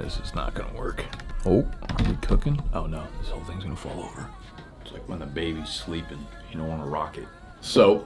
This is not gonna work. Oh, are we cooking? Oh no, this whole thing's gonna fall over. It's like when the baby's sleeping, you don't wanna rock it. So,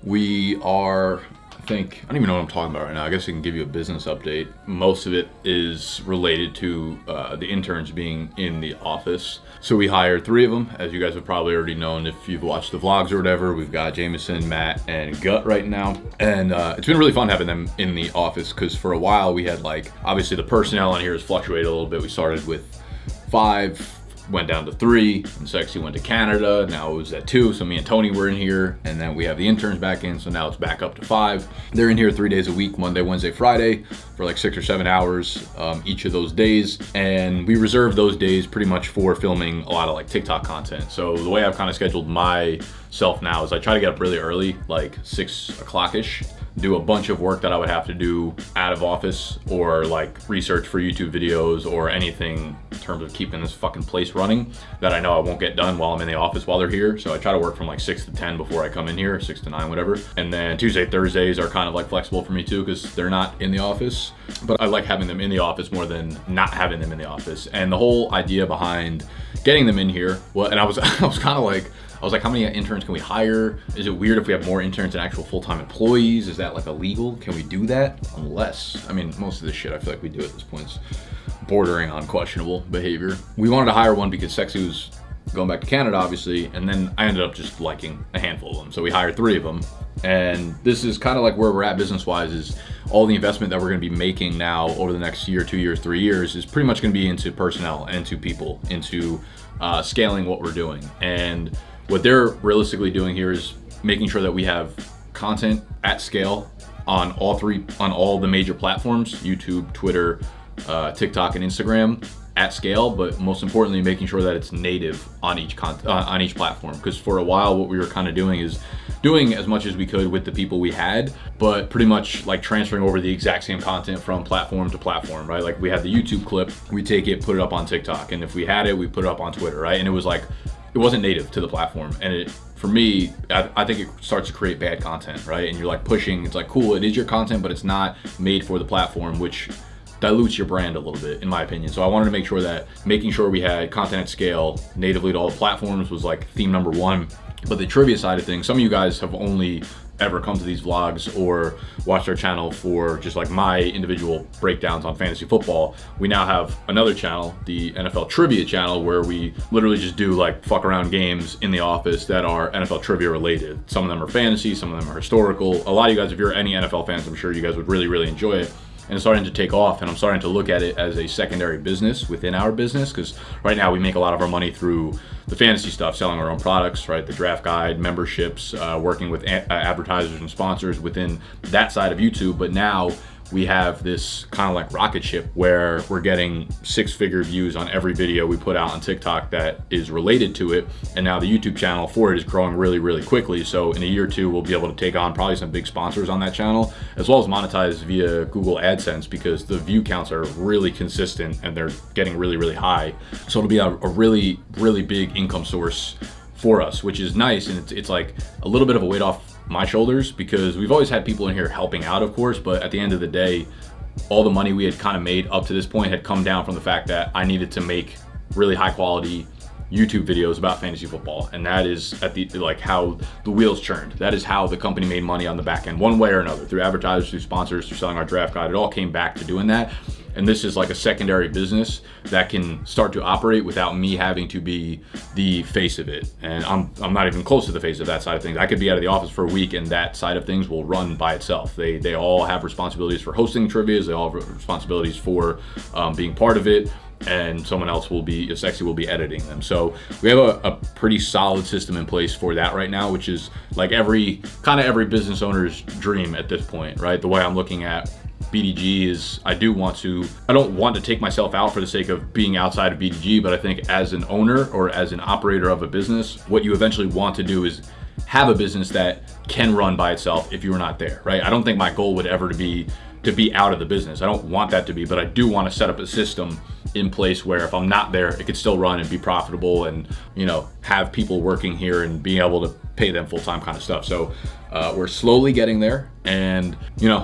we are, I don't even know what I'm talking about right now. I guess I can give you a business update. Most of it is related to the interns being in the office. So we hired 3 of them, as you guys have probably already known if you've watched the vlogs or whatever. We've got Jameson, Matt, and Gut right now. And it's been really fun having them in the office because for a while we had obviously the personnel on here has fluctuated a little bit. We started with 5, went down to 3, and Sexy went to Canada. Now it was at 2, so me and Tony were in here, and then we have the interns back in, so now it's back up to 5. They're in here 3 days a week, Monday, Wednesday, Friday, for 6 or 7 hours each of those days, and we reserve those days pretty much for filming a lot of TikTok content. So the way I've kind of scheduled myself now is I try to get up really early, 6 o'clock-ish, do a bunch of work that I would have to do out of office or research for YouTube videos or anything in terms of keeping this fucking place running that I know I won't get done while I'm in the office while they're here. So I try to work from 6 to 10 before I come in here, 6 to 9, whatever. And then Tuesday, Thursdays are kind of flexible for me too because they're not in the office. But I like having them in the office more than not having them in the office. And the whole idea behind getting them in here, and I was kind of how many interns can we hire? Is it weird if we have more interns than actual full-time employees? Is that illegal? Can we do that? Unless, most of this shit I feel like we do at this point is bordering on questionable behavior. We wanted to hire one because Sexy was going back to Canada, obviously, and then I ended up just liking a handful of them. So we hired 3 of them. And this is kind of where we're at business-wise is all the investment that we're going to be making now over the next year, 2 years, 3 years is pretty much going to be into personnel and into people, into scaling what we're doing. And what they're realistically doing here is making sure that we have content at scale on all the major platforms, YouTube, Twitter, TikTok, and Instagram at scale, but most importantly, making sure that it's native on each platform. Because for a while, what we were kind of doing is doing as much as we could with the people we had, but pretty much transferring over the exact same content from platform to platform, right? We had the YouTube clip, we take it, put it up on TikTok, and if we had it, we put it up on Twitter, right? And it was it wasn't native to the platform. And for me, I think it starts to create bad content, right? And you're pushing, it's cool, it is your content, but it's not made for the platform, which dilutes your brand a little bit, in my opinion. So I wanted to make sure that making sure we had content at scale natively to all the platforms was theme number 1. But the trivia side of things, some of you guys have only ever come to these vlogs or watched our channel for just my individual breakdowns on fantasy football. We now have another channel, the NFL trivia channel, where we literally just do fuck around games in the office that are NFL trivia related. Some of them are fantasy, some of them are historical. A lot of you guys, if you're any NFL fans, I'm sure you guys would really, really enjoy it. And it's starting to take off, and I'm starting to look at it as a secondary business within our business, because right now we make a lot of our money through the fantasy stuff, selling our own products, right? The draft guide, memberships, working with advertisers and sponsors within that side of YouTube. But now we have this kind of rocket ship where we're getting 6-figure views on every video we put out on TikTok that is related to it. And now the YouTube channel for it is growing really, really quickly. So in a year or 2, we'll be able to take on probably some big sponsors on that channel, as well as monetize via Google AdSense, because the view counts are really consistent and they're getting really, really high. So it'll be a really, really big income source for us, which is nice. And it's a little bit of a weight off my shoulders, because we've always had people in here helping out, of course, but at the end of the day, all the money we had kind of made up to this point had come down from the fact that I needed to make really high quality YouTube videos about fantasy football. And that is at the how the wheels churned. That is how the company made money on the back end, one way or another, through advertisers, through sponsors, through selling our draft guide. It all came back to doing that. And this is a secondary business that can start to operate without me having to be the face of it. And I'm not even close to the face of that side of things. I could be out of the office for a week and that side of things will run by itself. They all have responsibilities for hosting trivias. They all have responsibilities for being part of it. And someone else Sexy will be editing them. So we have a pretty solid system in place for that right now, which is every business owner's dream at this point, right? The way I'm looking at BDGE is I don't want to take myself out for the sake of being outside of BDGE, but I think as an owner or as an operator of a business, what you eventually want to do is have a business that can run by itself if you were not there, right? I don't think my goal would ever be out of the business. I don't want that to be, but I do want to set up a system in place where if I'm not there, it could still run and be profitable and, have people working here and being able to pay them full-time kind of stuff. So we're slowly getting there. And,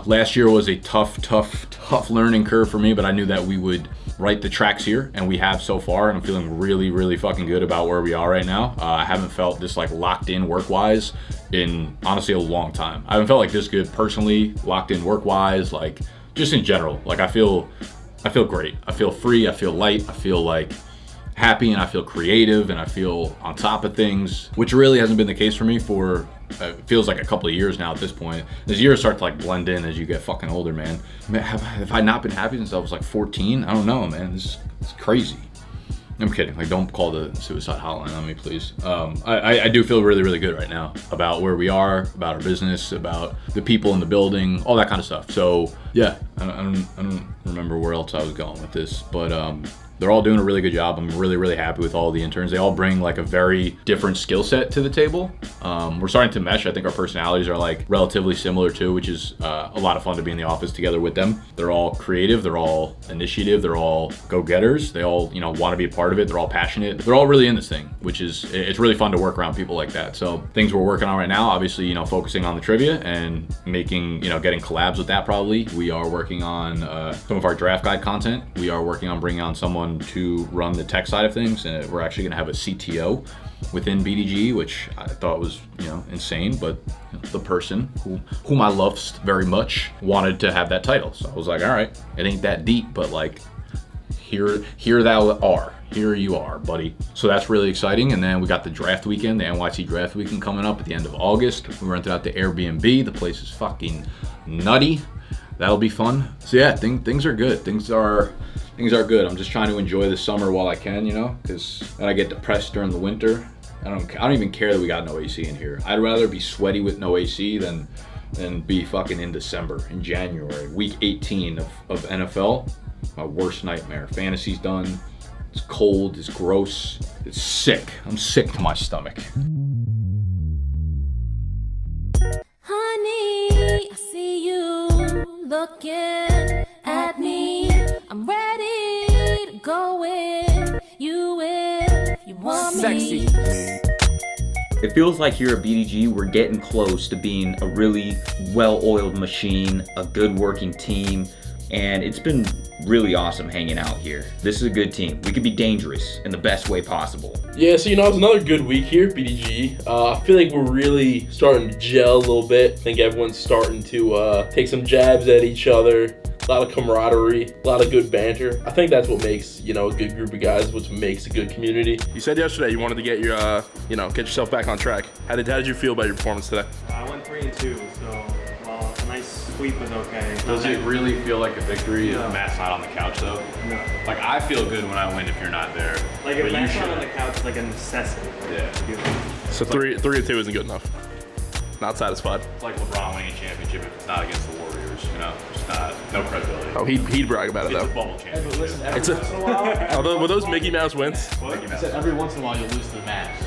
last year was a tough learning curve for me, but I knew that we would write the tracks here, and we have so far, and I'm feeling really, really fucking good about where we are right now. I haven't felt this like locked in work-wise in honestly a long time. I haven't felt like this good personally, locked in work-wise, like just in general. Like I feel great. I feel free, I feel light, I feel like happy, and I feel creative, and I feel on top of things, which really hasn't been the case for me for it feels like a couple of years now at this point. These years start to like blend in as you get fucking older, man. Have I not been happy since I was like 14? I don't know, man. It's crazy. I'm kidding. Like, don't call the suicide hotline on me, please. I do feel really, really good right now about where we are, about our business, about the people in the building, all that kind of stuff. So yeah, I don't remember where else I was going with this, but they're all doing a really good job. I'm really, really happy with all the interns. They all bring like a very different skill set to the table. We're starting to mesh. I think our personalities are like relatively similar too, which is a lot of fun to be in the office together with them. They're all creative. They're all initiative. They're all go-getters. They all, want to be a part of it. They're all passionate. They're all really in this thing, which is, it's really fun to work around people like that. So things we're working on right now, obviously, focusing on the trivia and making, getting collabs with that probably. We are working on some of our draft guide content. We are working on bringing on someone to run the tech side of things, and we're actually going to have a CTO within BDGE, which I thought was insane, but the person whom I loved very much wanted to have that title, so I was like, all right, it ain't that deep, but like here you are, buddy. So that's really exciting. And then we got the draft weekend, the NYC draft weekend coming up at the end of August. We rented out the Airbnb. The place is fucking nutty. That'll be fun. So yeah, things are good. Things are good. I'm just trying to enjoy the summer while I can, because then I get depressed during the winter. I don't even care that we got no AC in here. I'd rather be sweaty with no AC than be fucking in December, in January, week 18 of NFL. My worst nightmare. Fantasy's done. It's cold, it's gross, it's sick. I'm sick to my stomach. Honey, I see you looking at me. I'm ready to go with you if you want me. Sexy. It feels like here at BDG, we're getting close to being a really well-oiled machine, a good working team, and it's been really awesome hanging out here. This is a good team. We could be dangerous in the best way possible. Yeah, so it's another good week here at BDG. I feel like we're really starting to gel a little bit. I think everyone's starting to take some jabs at each other. A lot of camaraderie, a lot of good banter. I think that's what makes, a good group of guys, what makes a good community. You said yesterday you wanted to get your, get yourself back on track. How did you feel about your performance today? I went 3-2, so a nice sweep was okay. Does it really feel like a victory if Matt's not on the couch though? No. Like I feel good when I win if you're not there. Like if Matt's not on the couch, it's like a necessity. Yeah. So 3-2 isn't good enough. Not satisfied. It's like LeBron winning a championship if it's not against the Warriors, just not, no credibility. Oh, he'd brag about it It's though. a bubble championship. Listen, every It's once in a while, were those Mickey Mouse wins? I said every once in a while you'll lose to the Mavs.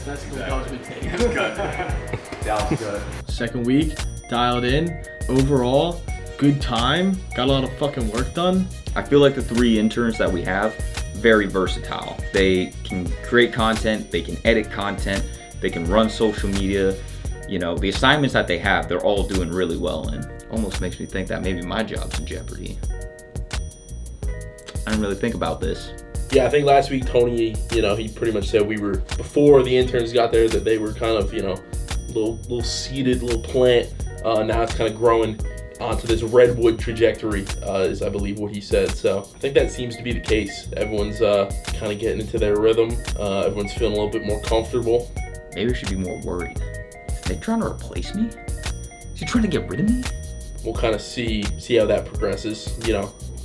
That's the Dallas take. That's good. Dallas good. Second week, dialed in. Overall, good time. Got a lot of fucking work done. I feel like the 3 interns that we have, very versatile. They can create content, they can edit content, they can run social media. The assignments that they have, they're all doing really well, and almost makes me think that maybe my job's in jeopardy. I didn't really think about this. Yeah, I think last week Tony, he pretty much said we were, before the interns got there, that they were kind of, little seeded, little plant. Now it's kind of growing onto this redwood trajectory, is I believe what he said. So I think that seems to be the case. Everyone's kind of getting into their rhythm. Everyone's feeling a little bit more comfortable. Maybe I should be more worried. Are they trying to replace me? Is he trying to get rid of me? We'll kind of see how that progresses.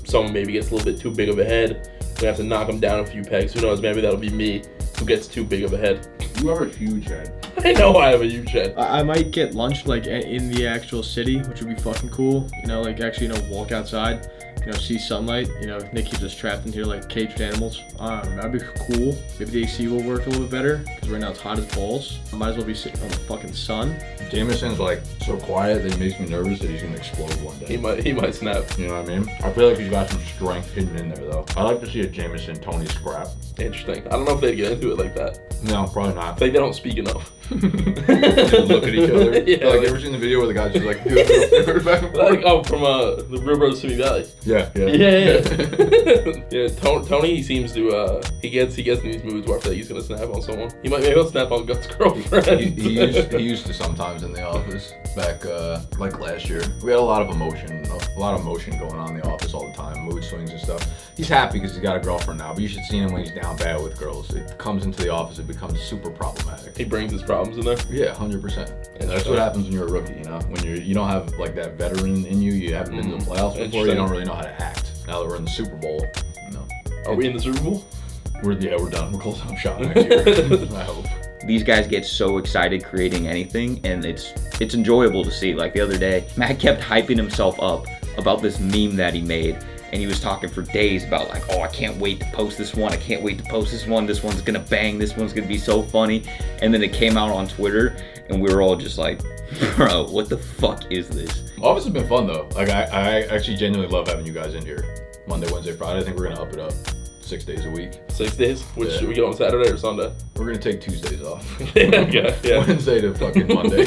Someone maybe gets a little bit too big of a head. We have to knock them down a few pegs. Who knows? Maybe that'll be me who gets too big of a head. You have a huge head. I know I have a huge head. I might get lunch like in the actual city, which would be fucking cool. Walk outside, see sunlight. Nick keeps us trapped in here like caged animals. That'd be cool. Maybe the AC will work a little bit better because right now it's hot as balls. I might as well be sitting on the fucking sun. Jameson's like so quiet that he makes me nervous that he's gonna explode one day. He might snap. You know what I mean? I feel like he's got some strength hidden in there though. I like to see a Jameson Tony scrap. Interesting. I don't know if they'd get into it like that. No, probably not. I think they don't speak enough. They look at each other. Yeah, Like, you ever seen the video where the guy's just like, back and forth? Like, oh, from the Real Brothers Simi Valley. Yeah. Yeah, Tony, he seems to he gets in these moods where I feel like he's gonna snap on someone. Maybe he'll snap on Gut's girlfriend. he used to sometimes in the office back like last year. We had a lot of emotion going on in the office all the time, mood swings and stuff. He's happy because he's got a girlfriend now, but you should see him when he's down bad with girls. It comes into the office, it becomes super problematic. He brings his problems in there. Yeah, 100%. And that's what happens when you're a rookie, you know? When you don't have like that veteran in you, you haven't been to the playoffs before, you don't really know how to act. Now that we're in the Super Bowl, you know. Are we in the Super Bowl? We're done. We're closing up shop next year. I hope. These guys get so excited creating anything, and it's enjoyable to see. Like the other day, Matt kept hyping himself up about this meme that he made, and he was talking for days about like, oh, I can't wait to post this one. I can't wait to post this one. This one's gonna bang. This one's gonna be so funny. And then it came out on Twitter, and we were all just like, bro, what the fuck is this? Office has been fun though. Like I actually genuinely love having you guys in here. Monday, Wednesday, Friday. I think we're gonna up it up. 6 days a week. 6 days? Which should we go on Saturday or Sunday? We're gonna take Tuesdays off. Yeah. Wednesday to fucking Monday.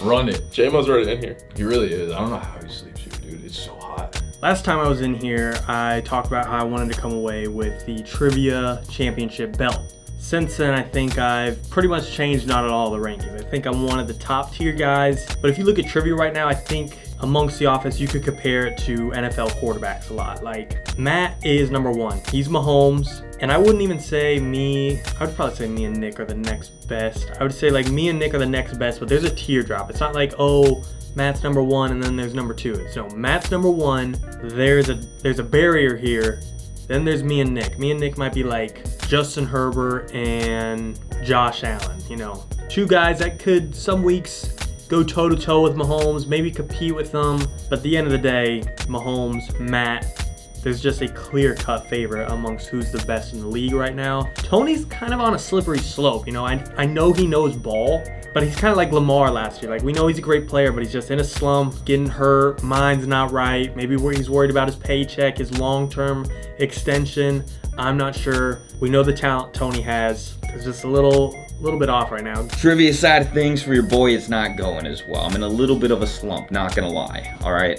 Run it. Jaymo's already in here. He really is. I don't know how he sleeps here, dude. It's so hot. Last time I was in here, I talked about how I wanted to come away with the Trivia Championship belt. Since then, I think I've pretty much changed not at all the rankings. I think I'm one of the top tier guys. But if you look at trivia right now, I think amongst the office, you could compare it to NFL quarterbacks a lot. Like, Matt is number one. He's Mahomes. And I wouldn't even say I would probably say me and Nick are the next best. I would say like me and Nick are the next best, but there's a teardrop. It's not like, oh, Matt's number one and then there's number two. It's no, Matt's number one. There's a barrier here. Then there's me and Nick. Me and Nick might be like Justin Herbert and Josh Allen. You know, two guys that could some weeks go toe-to-toe with Mahomes, maybe compete with them. But at the end of the day, Mahomes, Matt, there's just a clear-cut favorite amongst who's the best in the league right now. Tony's kind of on a slippery slope. You know, I know he knows ball, but he's kind of like Lamar last year. Like, we know he's a great player, but he's just in a slump, getting hurt, mind's not right. Maybe he's worried about his paycheck, his long-term extension. I'm not sure. We know the talent Tony has. It's just a little bit off right now. Trivia side of things for your boy, it's not going as well. I'm in a little bit of a slump, not gonna lie. All right,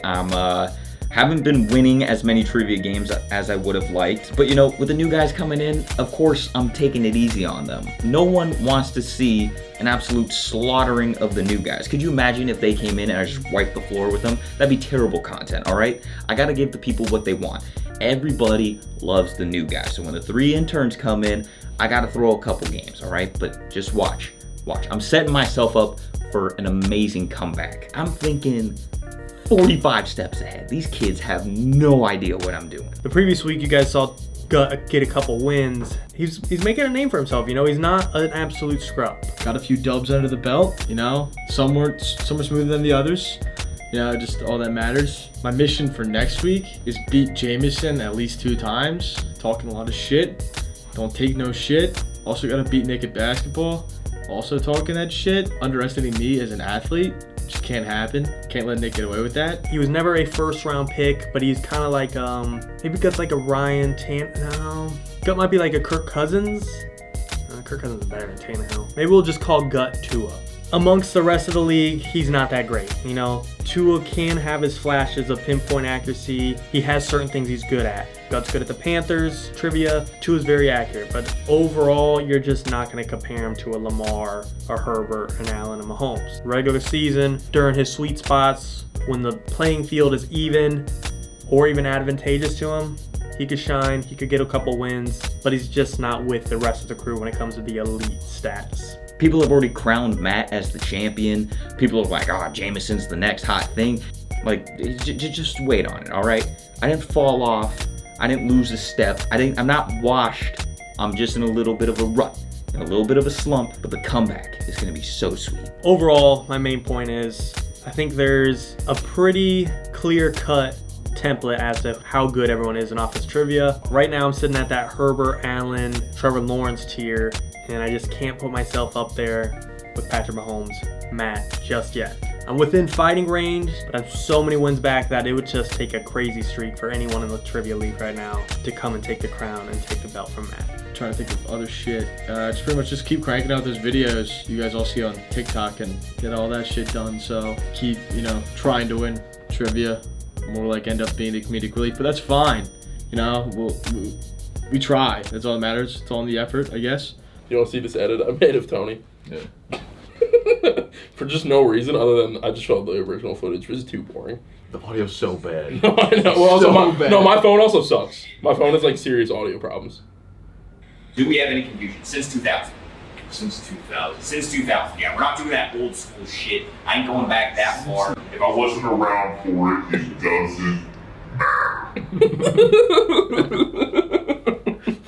haven't been winning as many trivia games as I would have liked. But you know, with the new guys coming in, of course, I'm taking it easy on them. No one wants to see an absolute slaughtering of the new guys. Could you imagine if they came in and I just wiped the floor with them? That'd be terrible content, all right? I gotta give the people what they want. Everybody loves the new guys. So when the 3 interns come in, I gotta throw a couple games, all right? But just watch. I'm setting myself up for an amazing comeback. I'm thinking 45 steps ahead. These kids have no idea what I'm doing. The previous week, you guys saw Gut get a couple wins. He's making a name for himself. You know, he's not an absolute scrub. Got a few dubs under the belt, you know. Some were smoother than the others. You know, just all that matters. My mission for next week is beat Jameson at least 2 times. Talking a lot of shit. Don't take no shit. Also gotta beat Nick at basketball. Also talking that shit. Underestimating me as an athlete. Just can't happen. Can't let Nick get away with that. He was never a first-round pick, but he's kind of like, maybe Gut's like a Ryan Tannehill. Gut might be like a Kirk Cousins. Kirk Cousins is better than Tannehill. Maybe we'll just call Gut Tua. Amongst the rest of the league, he's not that great. You know, Tua can have his flashes of pinpoint accuracy. He has certain things he's good at. Gut's good at the Panthers, trivia. Tua's very accurate, but overall, you're just not going to compare him to a Lamar, a Herbert, an Allen, and Mahomes. Regular season, during his sweet spots, when the playing field is even or even advantageous to him, he could shine, he could get a couple wins, but he's just not with the rest of the crew when it comes to the elite status. People have already crowned Matt as the champion. People are like, oh, Jameson's the next hot thing. Like, just wait on it, all right? I didn't fall off. I didn't lose a step. I'm not washed. I'm just in a little bit of a rut, in a little bit of a slump, but the comeback is gonna be so sweet. Overall, my main point is, I think there's a pretty clear-cut template as to how good everyone is in office trivia. Right now, I'm sitting at that Herbert, Allen, Trevor Lawrence tier, and I just can't put myself up there with Patrick Mahomes, Matt, just yet. I'm within fighting range, but I'm so many wins back that it would just take a crazy streak for anyone in the trivia league right now to come and take the crown and take the belt from Matt. trying to think of other shit. Just pretty much just keep cranking out those videos you guys all see on TikTok and get all that shit done. So keep, you know, trying to win trivia. More like end up being the comedic relief, but that's fine. You know, we try. That's all that matters. It's all in the effort, I guess. You want to see this edit I made of Tony? Yeah. For just no reason other than I just felt the original footage was too boring. The audio's so bad. No, I know. Well, also So bad. No, my phone also sucks. My phone has like serious audio problems. Do we have any confusion? Since 2000. Since 2000. Since 2000, yeah. We're not doing that old school shit. I ain't going back that far. If I wasn't around for it, it doesn't.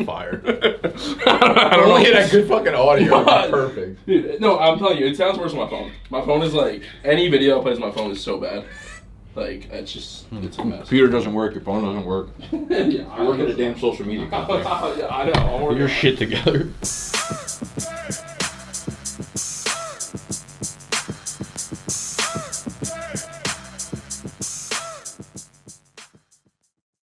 Fire. I don't know. Get that good fucking audio. It'd be perfect. Dude, no, I'm telling you, it sounds worse on my phone. My phone is like, any video I play on my phone is so bad. Like, it's just, it's a mess. Computer doesn't work. Your phone doesn't work. Yeah, You're working at damn social media company. yeah, I know. I'm working Get your on it. shit together.